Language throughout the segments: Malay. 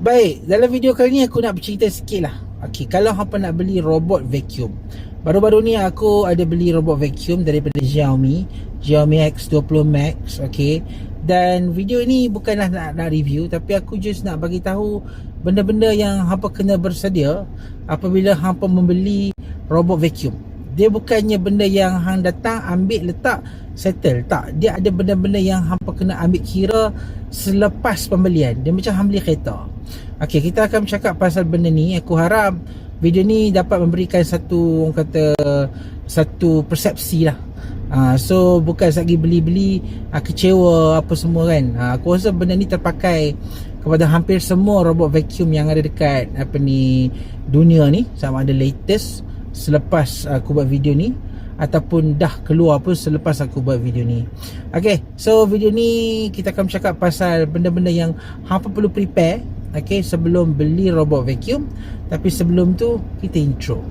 Baik, dalam video kali ni aku nak bercerita sikit lah. Okay, kalau hampa nak beli robot vacuum, baru-baru ni aku ada beli robot vacuum daripada Xiaomi X20 Max. Okay, dan video ni bukanlah nak review, tapi aku just nak bagi tahu benda-benda yang hampa kena bersedia apabila hampa membeli robot vacuum. Dia bukannya benda yang hang datang ambil letak settle, tak. Dia ada benda-benda yang hampa kena ambil kira selepas pembelian. Dia macam hang beli kereta. Okey, kita akan bercakap pasal benda ni. Aku harap video ni dapat memberikan satu, orang kata, satu persepsi lah. So bukan lagi beli-beli kecewa apa semua kan. Aku rasa benda ni terpakai kepada hampir semua robot vacuum yang ada dekat dunia ni, sama ada latest selepas aku buat video ni ataupun dah keluar pun selepas aku buat video ni. Okay, so video ni kita akan bercakap pasal benda-benda yang hampa perlu prepare, okay, sebelum beli robot vacuum. Tapi sebelum tu kita intro.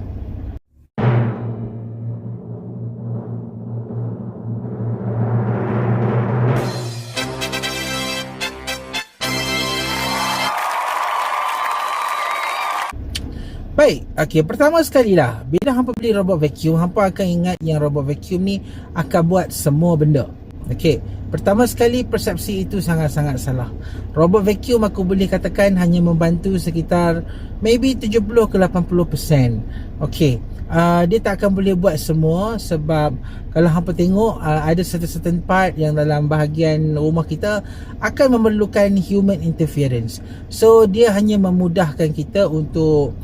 Baik, okay, pertama sekali lah, bila hampa beli robot vacuum, hampa akan ingat yang robot vacuum ni akan buat semua benda. Okay, pertama sekali persepsi itu sangat-sangat salah. Robot vacuum aku boleh katakan hanya membantu sekitar maybe 70 ke 80%. Okay, dia tak akan boleh buat semua, sebab kalau hampa tengok ada certain part yang dalam bahagian rumah kita akan memerlukan human interference. So dia hanya memudahkan kita untuk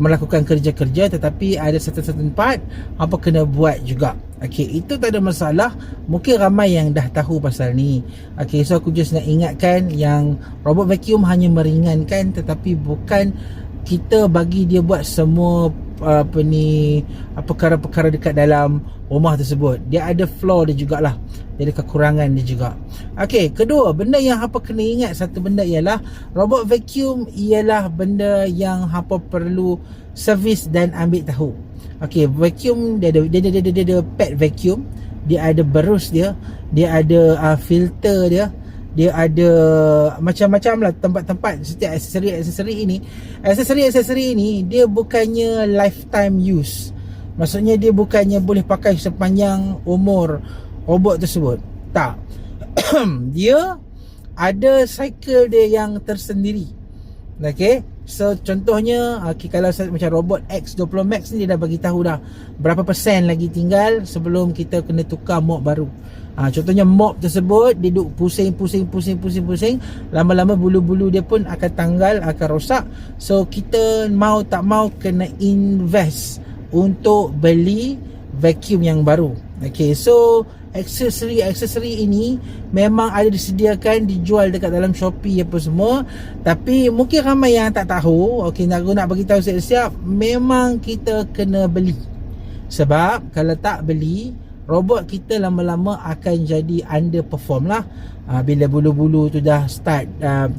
melakukan kerja-kerja, tetapi ada certain part hampa kena buat juga. Okay, itu tak ada masalah. Mungkin ramai yang dah tahu pasal ni. Okay, so aku just nak ingatkan yang robot vacuum hanya meringankan, tetapi bukan kita bagi dia buat semua perkara-perkara dekat dalam rumah tersebut. Dia ada flaw dia jugalah, dia ada kekurangan dia juga. Okey, kedua, benda yang hampa kena ingat, satu benda ialah robot vacuum ialah benda yang hampa perlu servis dan ambil tahu. Okey, vacuum dia ada pad vacuum, dia ada berus dia ada filter dia ada macam-macam lah tempat-tempat. Setiap aksesori ini dia bukannya lifetime use. Maksudnya dia bukannya boleh pakai sepanjang umur robot tersebut. Tak. Dia ada cycle dia yang tersendiri. Okay, so contohnya kalau macam robot X20 Max ni, dia dah bagi tahu dah berapa persen lagi tinggal sebelum kita kena tukar mop baru. Contohnya mop tersebut dia duk pusing, lama-lama bulu-bulu dia pun akan tanggal, akan rosak. So kita mau tak mau kena invest untuk beli vacuum yang baru. Okay, so aksesori ini memang ada disediakan, dijual dekat dalam Shopee apa semua. Tapi mungkin ramai yang tak tahu. Okay, aku nak bagi tahu siap-siap, memang kita kena beli. Sebab kalau tak beli, robot kita lama-lama akan jadi underperform lah. Bila bulu-bulu tu dah start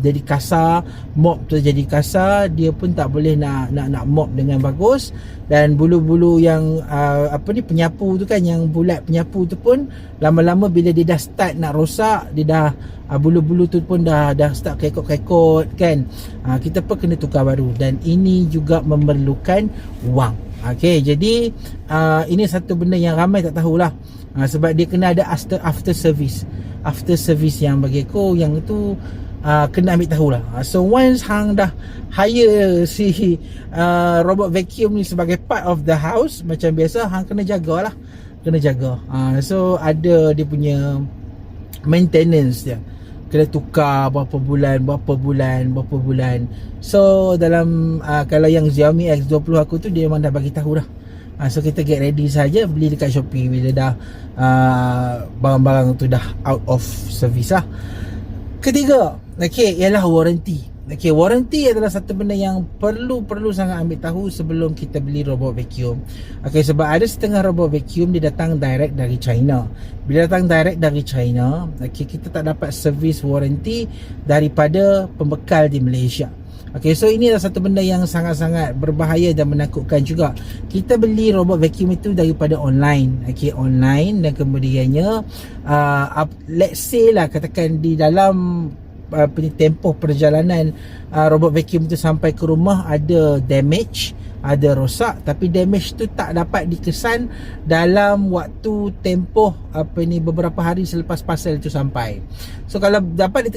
jadi kasar, mop tu jadi kasar, dia pun tak boleh nak mop dengan bagus. Dan bulu-bulu yang penyapu tu kan, yang bulat penyapu tu pun lama-lama bila dia dah start nak rosak, dia dah bulu-bulu tu pun dah start kekot-kekot kan. Kita pun kena tukar baru, dan ini juga memerlukan wang. Okay, jadi ini satu benda yang ramai tak tahulah. Sebab dia kena ada after service yang bagi aku yang itu kena ambil tahulah. So once hang dah hire si robot vacuum ni sebagai part of the house, macam biasa hang kena jagalah. So ada dia punya maintenance dia, kena tukar berapa bulan. So dalam kalau yang Xiaomi X20 aku tu, dia memang dah bagi tahu dah. So kita get ready saja, beli dekat Shopee bila dah barang-barang tu dah out of service lah. Ketiga, ialah warranty. Warranty adalah satu benda yang perlu sangat ambil tahu sebelum kita beli robot vacuum. Sebab ada setengah robot vacuum dia datang direct dari China. Bila datang direct dari China, kita tak dapat service warranty daripada pembekal di Malaysia. So ini adalah satu benda yang sangat-sangat berbahaya dan menakutkan juga. Kita beli robot vacuum itu daripada online. Online, dan kemudiannya let's say lah, katakan di dalam tempoh perjalanan robot vacuum tu sampai ke rumah ada damage, ada rosak, tapi damage tu tak dapat dikesan dalam waktu tempoh beberapa hari selepas parcel tu sampai. So kalau dapat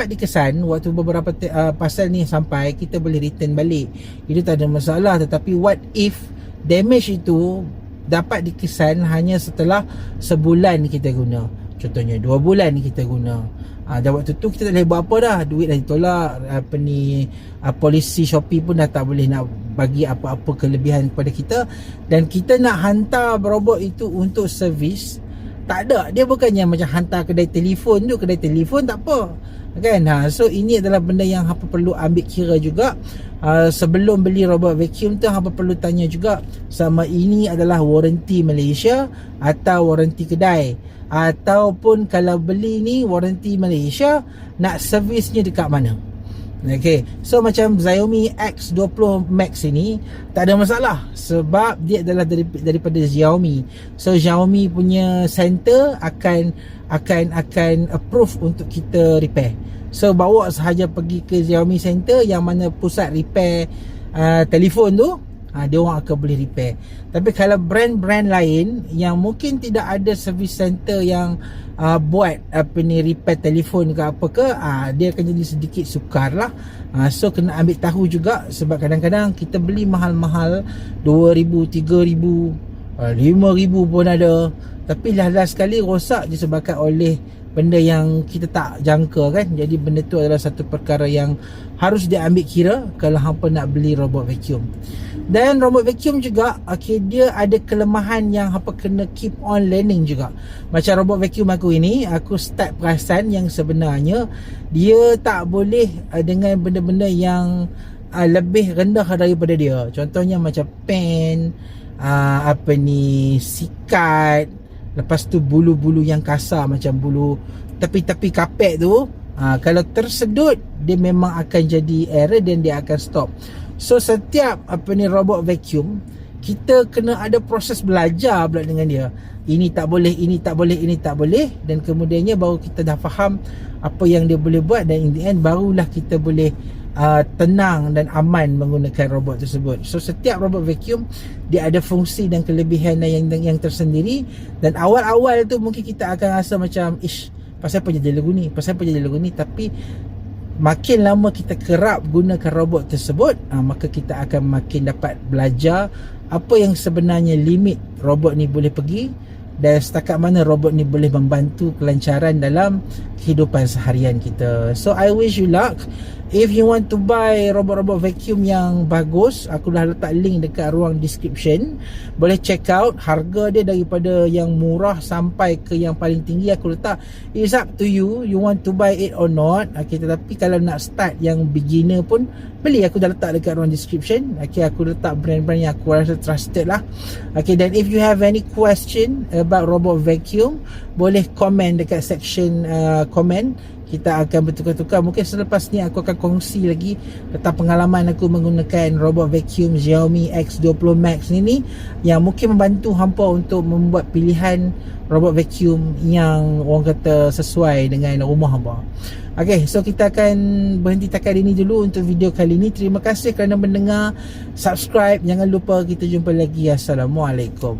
dikesan waktu beberapa parcel ni sampai, kita boleh return balik, itu tak ada masalah. Tetapi what if damage itu dapat dikesan hanya setelah sebulan kita guna, contohnya 2 bulan kita guna, dah waktu tu kita tak boleh buat apa dah, duit dah ditolak, polisi Shopee pun dah tak boleh nak bagi apa-apa kelebihan kepada kita, dan kita nak hantar robot itu untuk servis, tak ada. Dia bukannya macam hantar kedai telefon tu, kedai telefon tak apa kan. So ini adalah benda yang hampa perlu ambil kira juga. Sebelum beli robot vacuum tu, hampa perlu tanya juga sama ini adalah waranti Malaysia atau waranti kedai, ataupun kalau beli ni waranti Malaysia, nak servisnya dekat mana. Okay, so macam Xiaomi X20 Max ini tak ada masalah sebab dia adalah daripada Xiaomi. So Xiaomi punya center akan approve untuk kita repair. So bawa sahaja pergi ke Xiaomi center yang mana pusat repair telefon tu, dia orang akan boleh repair. Tapi kalau brand-brand lain yang mungkin tidak ada service center yang buat repair telefon ke apa ke, dia akan jadi sedikit sukar lah. So kena ambil tahu juga, sebab kadang-kadang kita beli mahal-mahal 2,000, 3,000, 5,000 pun ada, tapi last sekali rosak disebabkan oleh benda yang kita tak jangka kan. Jadi benda tu adalah satu perkara yang harus diambil kira kalau hampa nak beli robot vacuum. Dan robot vacuum juga, dia ada kelemahan yang hampa kena keep on learning juga. Macam robot vacuum aku ini, aku start perasan yang sebenarnya dia tak boleh dengan benda-benda yang lebih rendah daripada dia. Contohnya macam pen, sikat, lepas tu bulu-bulu yang kasar macam bulu tepi-tepi kapet tu, kalau tersedut dia memang akan jadi error dan dia akan stop. So setiap robot vacuum, kita kena ada proses belajar pula dengan dia. Ini tak boleh, ini tak boleh, ini tak boleh, dan kemudiannya baru kita dah faham apa yang dia boleh buat, dan in the end barulah kita boleh tenang dan aman menggunakan robot tersebut. So setiap robot vacuum dia ada fungsi dan kelebihan yang tersendiri, dan awal-awal tu mungkin kita akan rasa macam pasal apa jadi lagu ni, tapi makin lama kita kerap gunakan robot tersebut, maka kita akan makin dapat belajar apa yang sebenarnya limit robot ni boleh pergi, dan setakat mana robot ni boleh membantu kelancaran dalam kehidupan seharian kita. So I wish you luck. If you want to buy robot-robot vacuum yang bagus, aku dah letak link dekat ruang description. Boleh check out. Harga dia daripada yang murah sampai ke yang paling tinggi aku letak. It's up to you, you want to buy it or not. Okay, tetapi kalau nak start yang beginner pun beli, aku dah letak dekat ruang description. Okay, aku letak brand-brand yang aku rasa trusted lah. Okay, dan if you have any question about robot vacuum, boleh komen dekat section komen. Kita akan bertukar-tukar. Mungkin selepas ni aku akan kongsi lagi tentang pengalaman aku menggunakan robot vacuum Xiaomi X20 Max ni yang mungkin membantu hampa untuk membuat pilihan robot vacuum yang orang kata sesuai dengan rumah hampa. Okay, so kita akan berhenti takat ini dulu untuk video kali ini. Terima kasih kerana mendengar. Subscribe, jangan lupa. Kita jumpa lagi. Assalamualaikum.